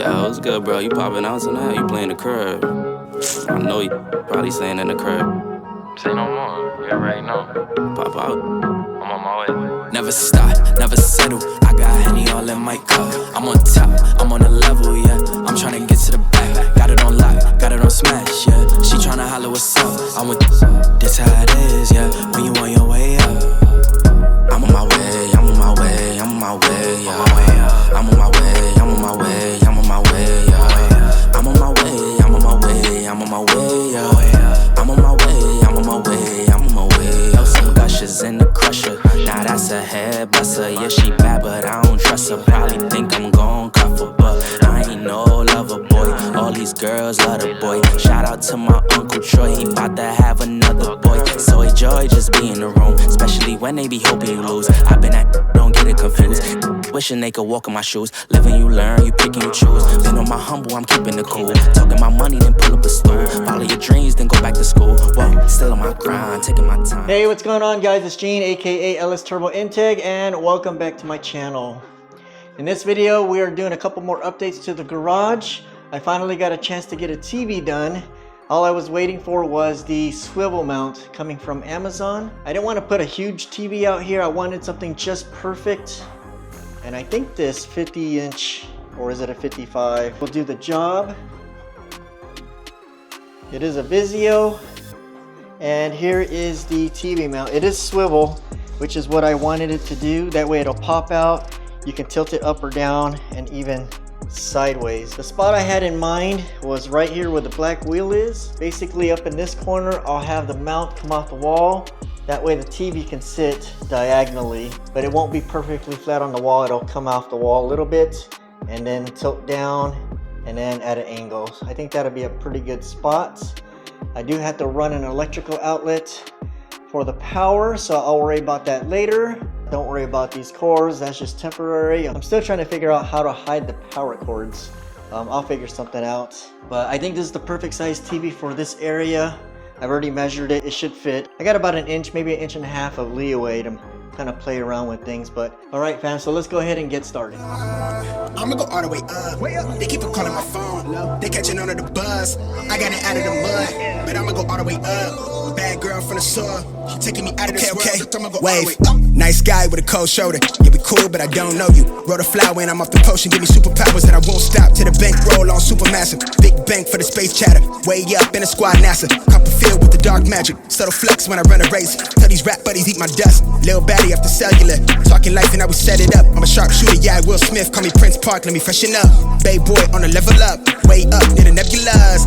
Yeah, what's good, bro? You popping out tonight? You playing the crib? I know you probably staying in the crib. Say no more, you already know. Pop out. I'm on my way. Never stop, never settle. I got Henny all in my cup. I'm on top, I'm on a level, yeah. I'm tryna get to the back. Got it on lock, got it on smash, yeah. She tryna holler what's up. I'm with this how it is, yeah. When you on your way up. I'm on my way, I'm on my way, I'm on my way, yeah. I'm on my way, I'm on my way, I'm on my way, yeah. I'm on my way, I'm on my way, I'm on my way, yeah. I'm on my way, I'm on my way, I'm on my way. Yo, some gushers in the crusher. Now that's a head buster. Yeah, she bad, but I don't trust her. Probably think I'm gon' cuff her, but I ain't no lover boy. All these girls love the boy. Shout out to my Uncle Troy, he bout to have another boy. So enjoy just being in the room, especially when they be hoping you lose. I been at, don't get it confused. Wishing they could walk in my shoes. Living you learn, you pick and you choose. Been on my humble, I'm keeping it cool. Talking my money, then pull up a stool. Follow your dreams, then go back to school. Whoa, still on my grind, taking my time. Hey, what's going on, guys? It's Gene, aka LS Turbo Integ, and welcome back to my channel. In this video, we are doing a couple more updates to the garage. I finally got a chance to get a TV done. All I was waiting for was the swivel mount coming from Amazon. I didn't want to put a huge TV out here. I wanted something just perfect. And I think this 50-inch, or is it a 55, will do the job. It is a VIZIO. And here is the TV mount. It is swivel, which is what I wanted it to do. That way it'll pop out. You can tilt it up or down and even sideways. The spot I had in mind was right here where the black wheel is. Basically up in this corner, I'll have the mount come off the wall. That way the TV can sit diagonally, but it won't be perfectly flat on the wall. It'll come off the wall a little bit and then tilt down and then at an angle. So I think that'll be a pretty good spot. I do have to run an electrical outlet for the power, so I'll worry about that later. Don't worry about these cords, that's just temporary. I'm still trying to figure out how to hide the power cords. I'll figure something out. But I think this is the perfect size TV for this area. I've already measured it, it should fit. I got about an inch, maybe an inch and a half of leeway to kind of play around with things. But all right, fam, so let's go ahead and get started. I'ma go all the way up. They keep on calling my phone. They catching on to the buzz. I got it out of the mud, but I'ma go all the way up. Bad girl from the soil, she taking me out of this world. I'ma go all the way up. Nice guy with a cold shoulder. Yeah, we cool, but I don't know you. Roll a flower and I'm off the potion. Give me superpowers that I won't stop. To the bank roll on supermassive. Big bank for the space chatter. Way up in the squad NASA. Copperfield with the dark magic. Subtle flex when I run a race. Tell these rap buddies eat my dust. Lil baddie after cellular. Talking life and I we set it up. I'm a sharpshooter, yeah, Will Smith. Call me Prince Park, let me freshen up. Bay boy on the level up. Way up near the nebulas.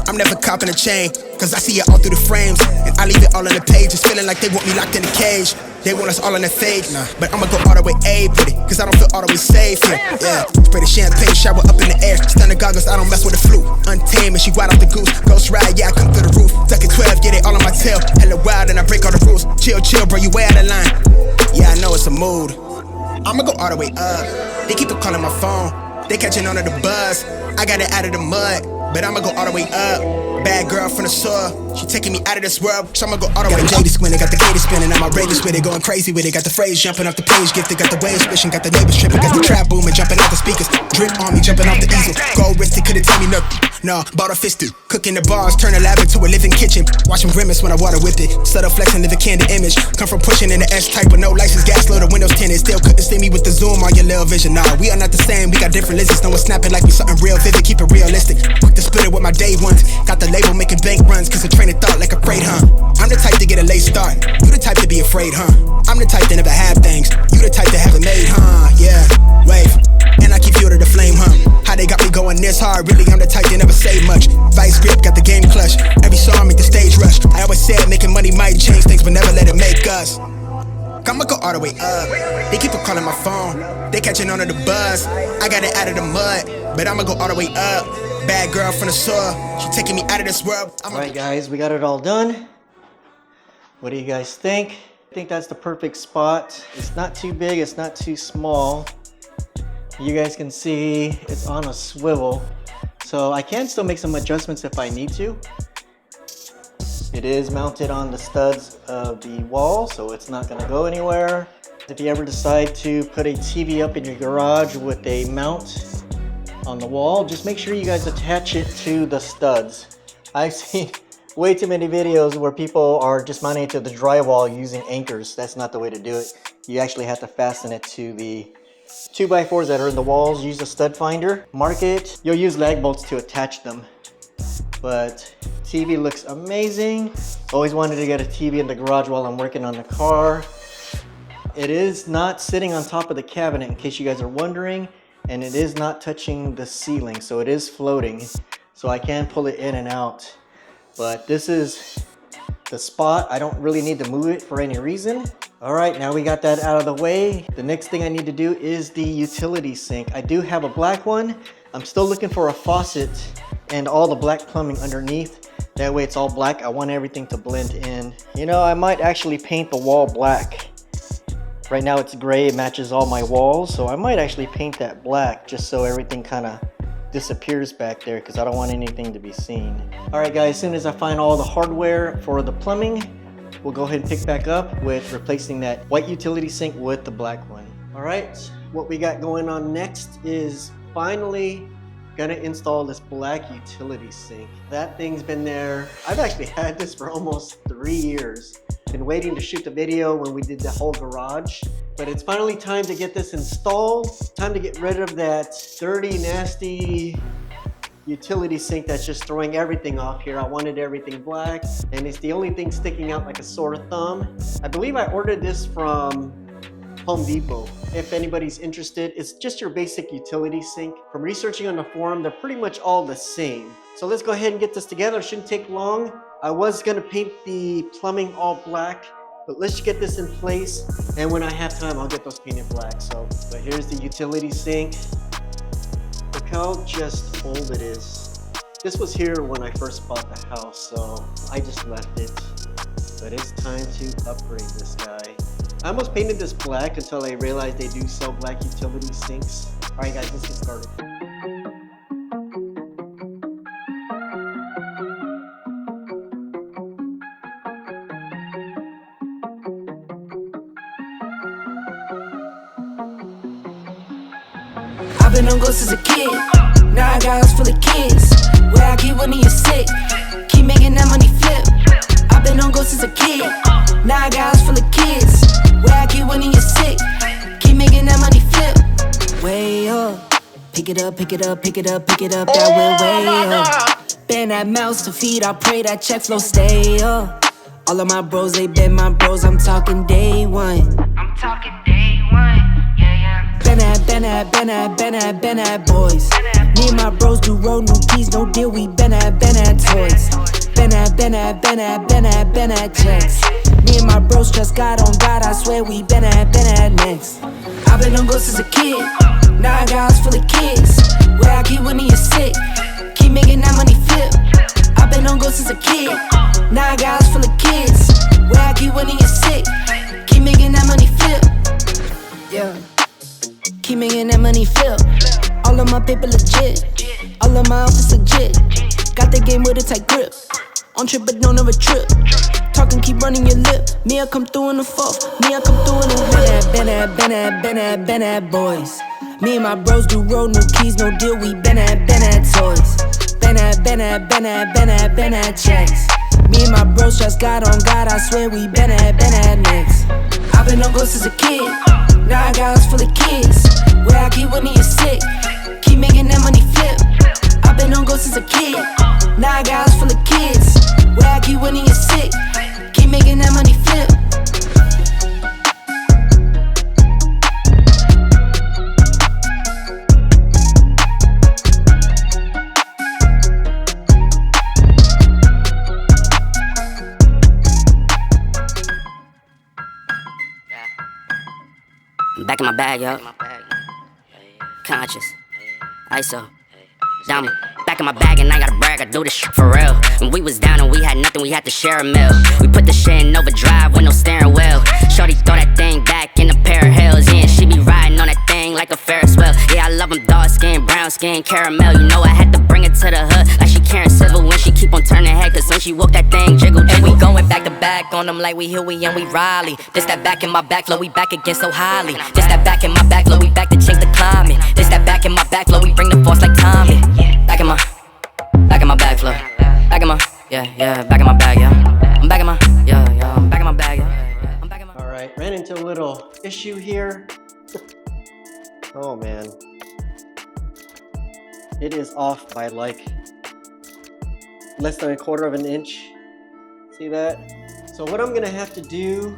I'm never copping a chain, cause I see it all through the frames. And I leave it all on the page. It's feeling like they want me locked in a cage. They want us all on their fade, but I'ma go all the way A with it, cause I don't feel all the way safe here. Yeah, spray the champagne, shower up in the air. Stunner goggles, I don't mess with the flute. Untamed and she wild off the goose. Ghost ride, yeah, I come through the roof. Duck it 12, get it all on my tail. Hella wild and I break all the rules. Chill, chill, bro, you way out of line. Yeah, I know it's a mood. I'ma go all the way up. They keep on calling my phone. They catching on to the buzz. I got it out of the mud, but I'ma go all the way up. Bad girl from the soil, she taking me out of this world, so I'ma go all the way up. Got the squinting, got the gator spinning, I'm outrageous with it, going crazy with it. Got the phrase jumping off the page, gifted, got the waves swishing, got the neighbors tripping, got the trap booming, jumping out the speakers. Drip on me, jumping off the easel. Gold wristed, couldn't tell me nothing. No, bought a fisted. Cooking the bars, turn a lab into a living kitchen. Watch them grimace when I water with it. Subtle flex and live a candid image. Come from pushing in the S-type with no license, gas low, the windows tinted. Still couldn't see me with the zoom on your little vision. Nah, we are not the same, we got different lenses. No one's snapping like we something real vivid, keep it realistic. Quick to split it with my day ones. Got the label making bank runs, cause a train of thought like a freight, huh? I'm the type to get a late start. You the type to be afraid, huh? I'm the type to never have things. You the type to have it made, huh? Yeah, wave. And I keep fuel to the flame, huh? How they got me going this hard, really I'm the type to never say much. Vice grip, got the game clutch. Every song make the stage rush. I always said making money might change things, but never let it make us. I'ma go all the way up. They keep on calling my phone. They catching on to the buzz. I got it out of the mud, but I'ma go all the way up. Bad girl from the soil, she taking me out of this world. Alright guys, we got it all done. What do you guys think? I think that's the perfect spot. It's not too big, it's not too small. You guys can see it's on a swivel. So I can still make some adjustments if I need to. It is mounted on the studs of the wall, so it's not gonna go anywhere. If you ever decide to put a TV up in your garage with a mount on the wall. Just make sure you guys attach it to the studs. I've seen way too many videos where people are just mounting it to the drywall using anchors. That's not the way to do it. You actually have to fasten it to the 2x4s that are in the walls. Use a stud finder, mark it. You'll use lag bolts to attach them. But TV looks amazing. Always wanted to get a TV in the garage while I'm working on the car. It is not sitting on top of the cabinet, in case you guys are wondering, and it is not touching the ceiling, so it is floating, so I can pull it in and out. But this is the spot. I don't really need to move it for any reason. All right, now we got that out of the way. The next thing I need to do is the utility sink. I do have a black one. I'm still looking for a faucet and all the black plumbing underneath. That way it's all black. I want everything to blend in. You know, I might actually paint the wall black. Right now it's gray, it matches all my walls, so I might actually paint that black just so everything kind of disappears back there, because I don't want anything to be seen. All right guys, as soon as I find all the hardware for the plumbing, we'll go ahead and pick back up with replacing that white utility sink with the black one. All right, what we got going on next is finally gonna install this black utility sink. That thing's been there. I've actually had this for almost 3 years. Been waiting to shoot the video when we did the whole garage, but it's finally time to get this installed. Time to get rid of that dirty, nasty utility sink that's just throwing everything off here. I wanted everything black, and it's the only thing sticking out like a sore thumb. I believe I ordered this from Home Depot. If anybody's interested, it's just your basic utility sink. From researching on the forum, they're pretty much all the same. So let's go ahead and get this together. It shouldn't take long. I was gonna paint the plumbing all black, but let's get this in place, and when I have time, I'll get those painted black. But here's the utility sink. Look how just old it is. This was here when I first bought the house, so I just left it. But it's time to upgrade this guy. I almost painted this black until I realized they do sell black utility sinks. All right guys, let's get started. I've been on ghosts as a kid. Now I got house full of kids. Where I keep when you're sick. Keep making that money flip. I've been on ghosts as a kid. Now I got house full of kids. Where I keep when you're sick. Keep making that money flip. Way up. Pick it up, pick it up, pick it up, pick it up. That went way up. Bend that mouse to feed. I pray that check flow stay up. All of my bros, they been my bros. I'm talking day one. I'm talking day one. Been at boys. Me and my bros do roll new keys, no deal, we been at toys. Been at checks. Me and my bros just got on God, I swear we been at next. I've been on ghosts as a kid, now I got house full of kids. Where I keep when you're sick, keep making that money flip. I've been on ghosts as a kid, now I got house full of kids. Where I keep when you're sick, keep making that money flip. Yeah. Keep making that money flip. All of my paper legit. All of my office legit. Got the game with a tight grip. On trip but don't ever trip. Talking, keep running your lip. Me, I come through in the fourth. Me, I come through in the been at boys. Me and my bros do roll new keys, no deal. We been at toys. Been at checks. Me and my bros just got on God, I swear we been at next. I've been on ghosts as a kid. Now I got house full of kids. Where I keep when you're sick. Keep making that money flip. I've been on ghosts as a kid. Now I got house full of kids. Where I keep when you're sick. Keep making that money flip. Back in my bag, yo. Conscious. ISO. Diamond. Back in my bag and I gotta brag, I do this shit for real. When we was down and we had nothing, we had to share a meal. We put the shit in overdrive with no steering wheel. Shorty throw that thing back in a pair of heels. Yeah, and she be riding on that thing like a Ferris wheel. Yeah, I love them dark skin, brown skin, caramel. You know I had to bring it to the hood like she Karen Civil when she keep on turning head. Cause when she walk that thing jiggle, jiggle. And we going back to back on them like we Huey and we Riley. This that back in my back flow, we back again so highly. This that back in my back flow, we back to change the climate. This that back in my back flow, we bring the force like time. Oh man. It is off by like less than 1/4 of an inch. See that? So what I'm gonna have to do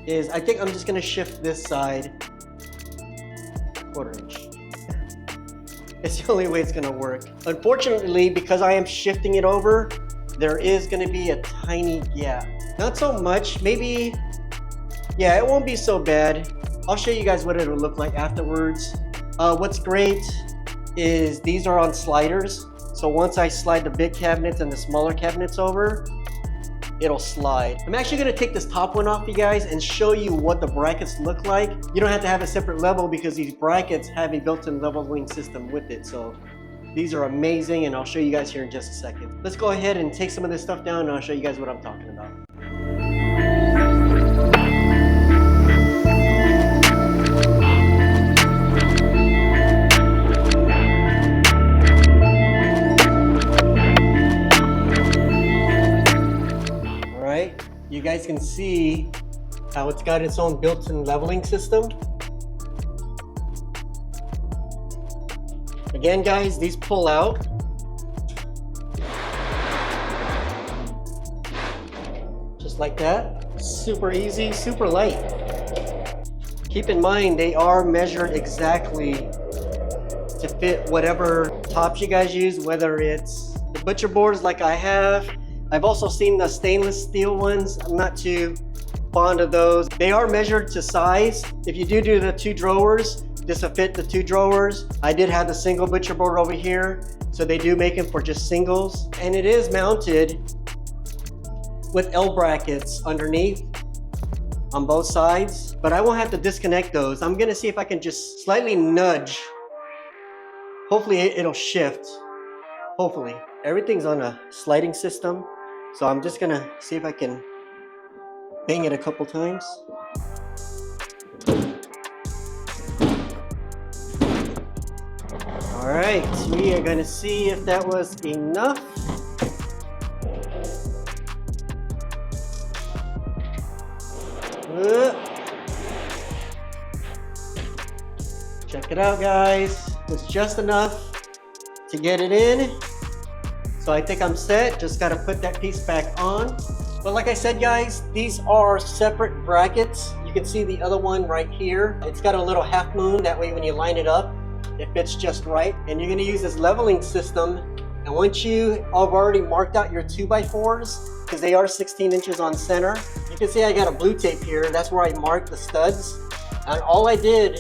is, I think I'm just gonna shift this side 1/4 inch. It's the only way it's gonna work. Unfortunately, because I am shifting it over, there is gonna be a tiny gap. Not so much, maybe, yeah, it won't be so bad. I'll show you guys what it'll look like afterwards. What's great is these are on sliders. So once I slide the big cabinets and the smaller cabinets over, it'll slide. I'm actually gonna take this top one off, you guys, and show you what the brackets look like. You don't have to have a separate level because these brackets have a built-in leveling system with it. So these are amazing, and I'll show you guys here in just a second. Let's go ahead and take some of this stuff down and I'll show you guys what I'm talking about. You guys can see how it's got its own built-in leveling system. Again, guys, these pull out. Just like that. Super easy, super light. Keep in mind, they are measured exactly to fit whatever tops you guys use, whether it's the butcher boards like I have. I've also seen the stainless steel ones. I'm not too fond of those. They are measured to size. If you do the 2 drawers, this will fit the 2 drawers. I did have the single butcher board over here, so they do make them for just singles. And it is mounted with L brackets underneath on both sides, but I won't have to disconnect those. I'm gonna see if I can just slightly nudge. Hopefully it'll shift, hopefully. Everything's on a sliding system. So I'm just gonna see if I can bang it a couple times. All right, we are gonna see if that was enough. Check it out, guys. It's just enough to get it in. So I think I'm set, just gotta put that piece back on. But like I said, guys, these are separate brackets. You can see the other one right here. It's got a little half moon, that way when you line it up, it fits just right. And you're gonna use this leveling system. And once you have already marked out your 2x4s, because they are 16 inches on center, you can see I got a blue tape here. That's where I marked the studs. And all I did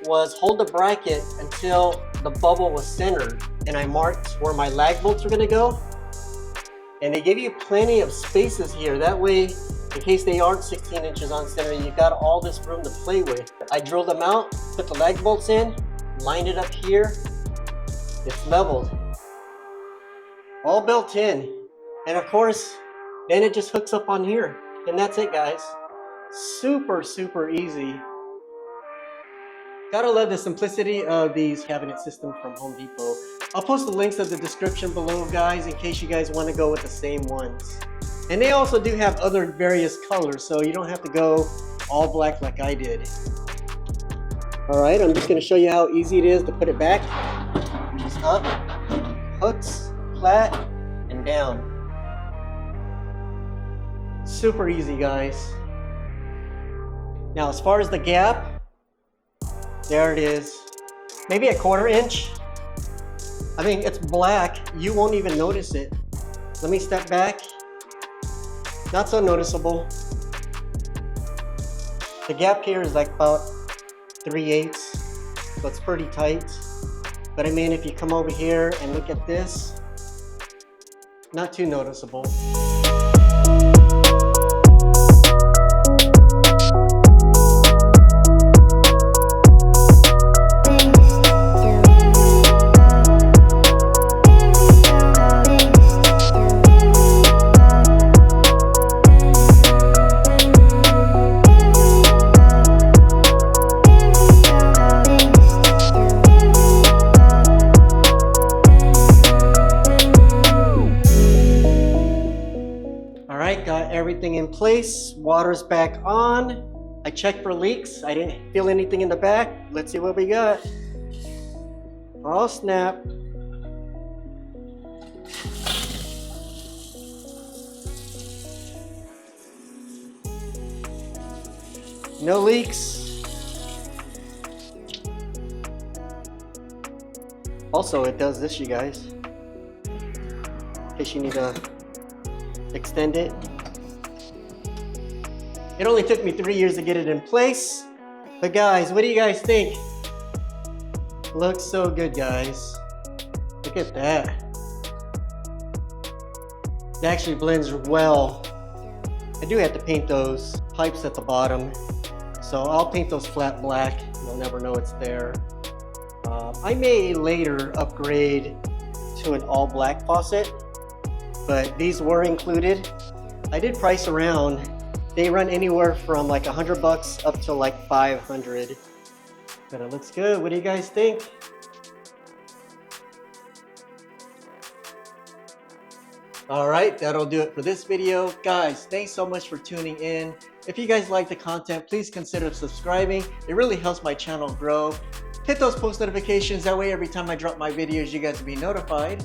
was hold the bracket until the bubble was centered, and I marked where my lag bolts are gonna go. And they give you plenty of spaces here. That way, in case they aren't 16 inches on center, you got all this room to play with. I drilled them out, put the lag bolts in, lined it up here. It's leveled. All built in. And of course, then it just hooks up on here. And that's it, guys. Super, super easy. Gotta love the simplicity of these cabinet systems from Home Depot. I'll post the links in the description below, guys, in case you guys want to go with the same ones. And they also do have other various colors, so you don't have to go all black like I did. All right, I'm just gonna show you how easy it is to put it back. Just up, hooks, flat, and down. Super easy, guys. Now, as far as the gap, there it is. Maybe 1/4 inch. I mean, it's black. You won't even notice it. Let me step back. Not so noticeable. The gap here is like about 3/8, so it's pretty tight. But I mean, if you come over here and look at this, not too noticeable. Everything in place, water's back on. I checked for leaks. I didn't feel anything in the back. Let's see what we got. Oh snap. No leaks. Also, it does this, you guys. In case you need to extend it. It only took me 3 years to get it in place. But guys, what do you guys think? Looks so good, guys. Look at that. It actually blends well. I do have to paint those pipes at the bottom. So I'll paint those flat black. You'll never know it's there. I may later upgrade to an all black faucet, but these were included. I did price around. They run anywhere from like $100 up to like 500. But it looks good. What do you guys think? All right, that'll do it for this video. Guys, thanks so much for tuning in. If you guys like the content, please consider subscribing. It really helps my channel grow. Hit those post notifications. That way, every time I drop my videos, you guys will be notified.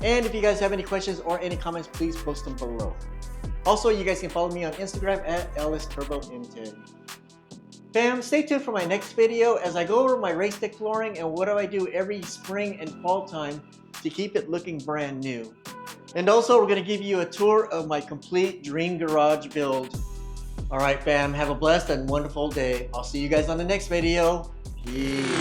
And if you guys have any questions or any comments, please post them below. Also, you guys can follow me on Instagram at LSTurboM10. Fam, stay tuned for my next video as I go over my RaceDeck flooring and what do I do every spring and fall time to keep it looking brand new. And also, we're going to give you a tour of my complete dream garage build. Alright fam, have a blessed and wonderful day. I'll see you guys on the next video. Peace.